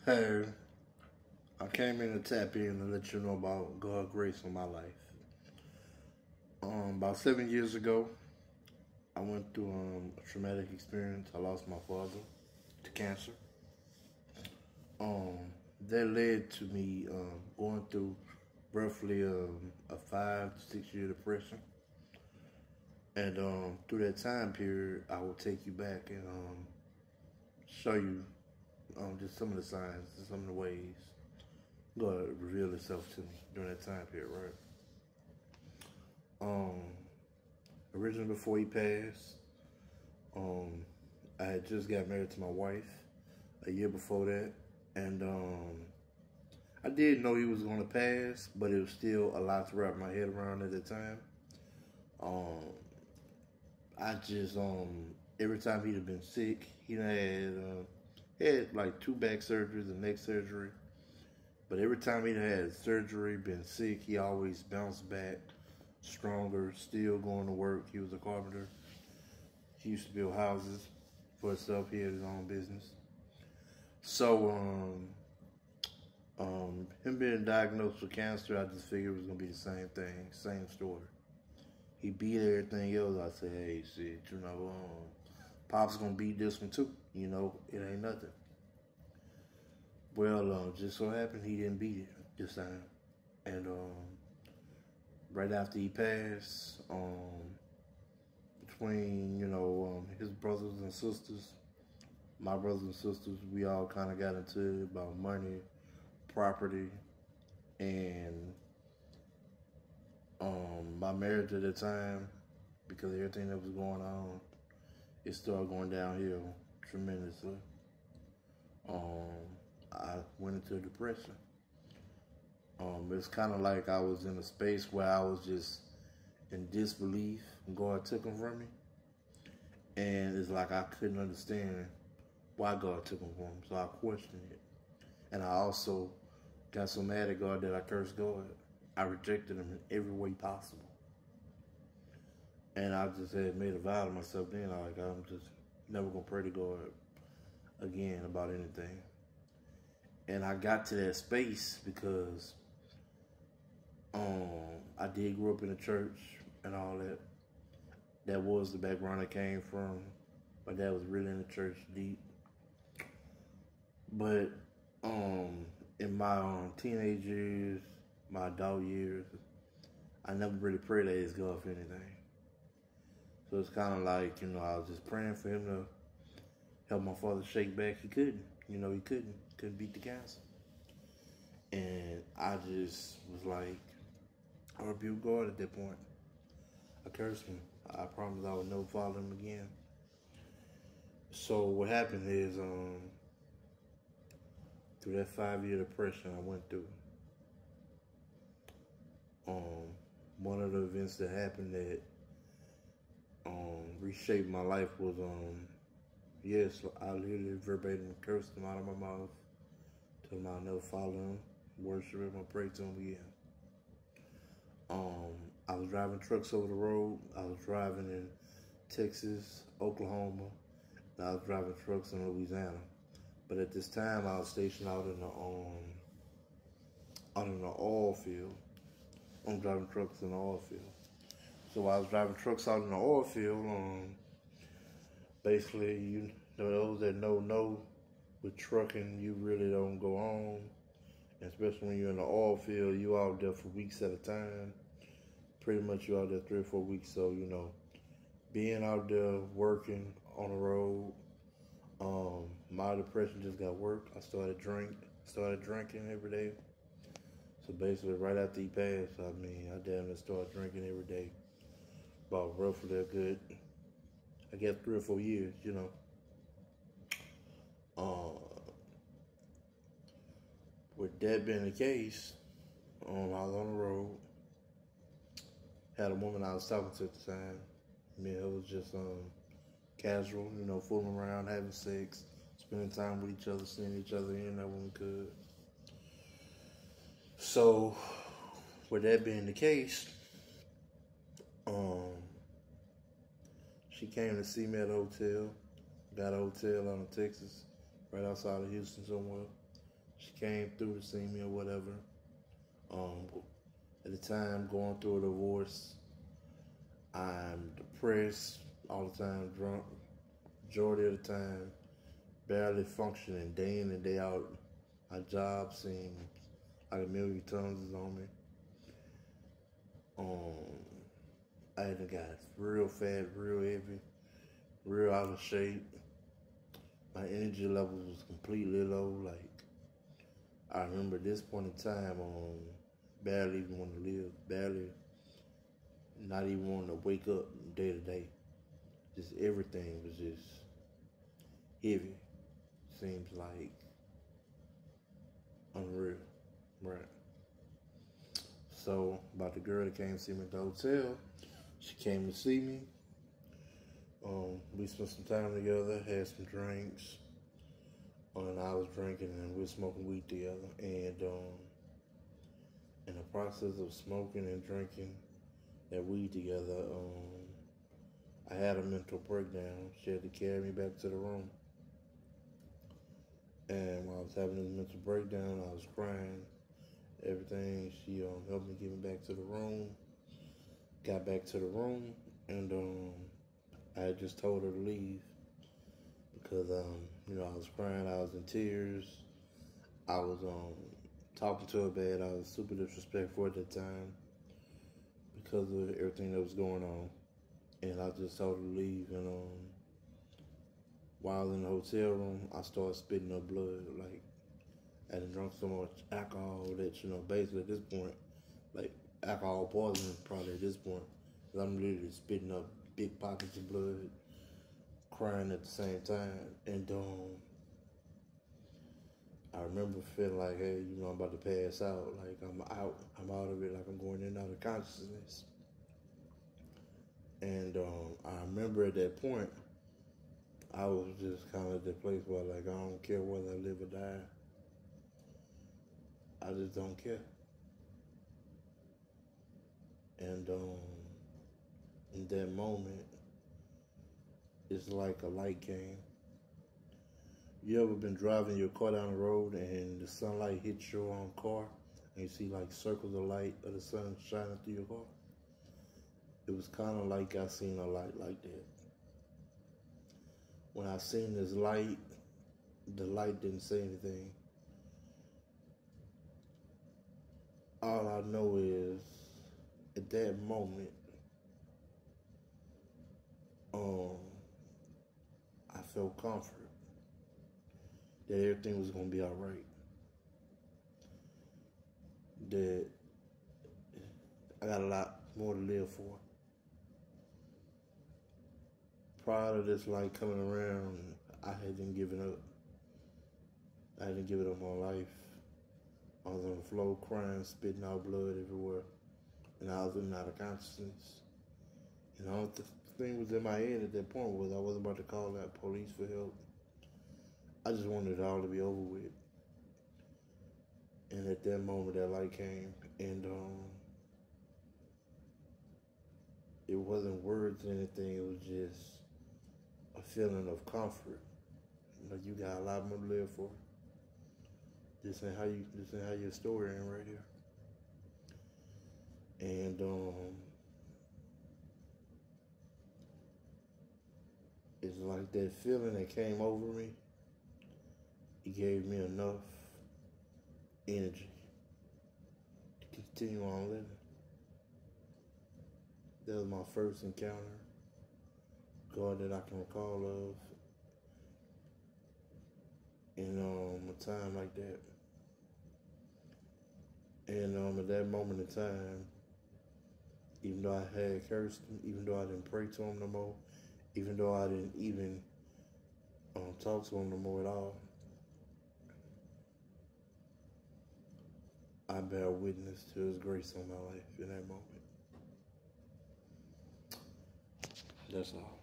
Hey, I came in to tap in and let you know about God's grace on my life. About 7 years ago, I went through a traumatic experience. I lost my father to cancer. Um, that led to me going through roughly a 5 to 6 year depression. And through that time period, I will take you back and show you just some of the signs and some of the ways God revealed Himself to me during that time period, right? Um, Originally before he passed, um, I had just got married to my wife a year before that, and I did know he was going to pass, but it was still a lot to wrap my head around at the time. Um, I just every time he'd have been sick, he had like two back surgeries and neck surgery. But every time he'd had surgery, been sick, he always bounced back stronger, still going to work. He was a carpenter. He used to build houses for himself. He had his own business. So, him being diagnosed with cancer, I just figured it was gonna be the same thing, same story. He beat everything else. I said, hey, shit, Pop's gonna beat this one too. It ain't nothing. Well, just so happened he didn't beat it this time. And right after he passed, between his brothers and sisters, my brothers and sisters, we all kind of got into it about money, property, and my marriage at the time, because of everything that was going on, it started going downhill tremendously. I went into depression. It's kind of like I was in a space where I was just in disbelief, and God took him from me. And it's like I couldn't understand why God took him from me, so I questioned it. And I also got so mad at God that I cursed God. I rejected him in every way possible. And I just had made a vow to myself then, I'm just never going to pray to God again about anything. And I got to that space because I did grow up in the church and all that. That was the background I came from. My dad was really in the church deep. But in my teenage years, my adult years, I never really prayed to ask God for anything. So it's kind of like, I was just praying for him to help my father shake back. He couldn't. He couldn't beat the cancer. And I just was like, I rebuked God at that point. I cursed him. I promised I would never follow him again. So what happened is, through that 5 year depression I went through, one of the events that happened that reshaped my life was, yes, I literally verbatim cursed him out of my mouth, told him I'll never follow him, worship him, or pray to him again. I was driving trucks over the road. I was driving in Texas, Oklahoma, and I was driving trucks in Louisiana. But at this time, I was stationed out in the oil field. I'm driving trucks in the oil field. So while I was driving trucks out in the oil field, basically, those that know with trucking, you really don't go home. Especially when you're in the oil field, you out there for weeks at a time. Pretty much you out there 3 or 4 weeks. So, being out there working on the road, my depression just got worse. I started drinking every day. So basically right after he passed, I damn near started drinking every day. About roughly a good, I guess 3 or 4 years, With that being the case, I was on the road. Had a woman I was talking to at the time. It was just casual, fooling around, having sex, spending time with each other, seeing each other in there when we could. So, with that being the case, she came to see me at a hotel. Got a hotel out in Texas, right outside of Houston somewhere. She came through to see me or whatever. At the time, going through a divorce, I'm depressed all the time, drunk, majority of the time, barely functioning day in and day out. My job seems like a million tons is on me. I had got real fat, real heavy, real out of shape. My energy levels was completely low. Like, I remember this point in time, barely even want to live, barely, not even wanting to wake up day to day. Just everything was just heavy. Seems like unreal, right? So, about the girl that came to see me at the hotel, she came to see me. We spent some time together, had some drinks, and I was drinking and we were smoking weed together. And in the process of smoking and drinking that weed together, I had a mental breakdown. She had to carry me back to the room. And while I was having this mental breakdown, I was crying. Everything, she helped me get me back to the room. Got back to the room, and I had just told her to leave because I was crying. I was in tears. I was talking to her bad. I was super disrespectful at that time because of everything that was going on, and I just told her to leave. And while I was in the hotel room, I started spitting up blood. Like, I had drunk so much alcohol that, basically at this point, like, alcohol poisoning probably at this point. Cause I'm literally spitting up big pockets of blood, crying at the same time. And I remember feeling like, hey, I'm about to pass out. Like, I'm out of it, like I'm going in and out of consciousness. And I remember at that point, I was just kind of at that place where, like, I don't care whether I live or die. I just don't care. And in that moment, it's like a light came. You ever been driving your car down the road and the sunlight hits your car and you see like circles of light of the sun shining through your car? It was kind of like I seen a light like that. When I seen this light, the light didn't say anything. All I know is, at that moment, I felt comfort that everything was gonna be all right. That I got a lot more to live for. Prior to this light coming around, I hadn't given up. I hadn't given up my life. I was on the floor crying, spitting out blood everywhere. And I was in and out of consciousness. And all the thing was in my head at that point was I wasn't about to call that police for help. I just wanted it all to be over with. And at that moment, that light came. And it wasn't words or anything. It was just a feeling of comfort. Like, you got a lot more to live for. This ain't how your story end right here. And it's like that feeling that came over me. It gave me enough energy to continue on living. That was my first encounter, God, that I can recall of in a time like that. And at that moment in time, even though I had cursed him, even though I didn't pray to him no more, even though I didn't even talk to him no more at all, I bear witness to his grace on my life in that moment. That's all.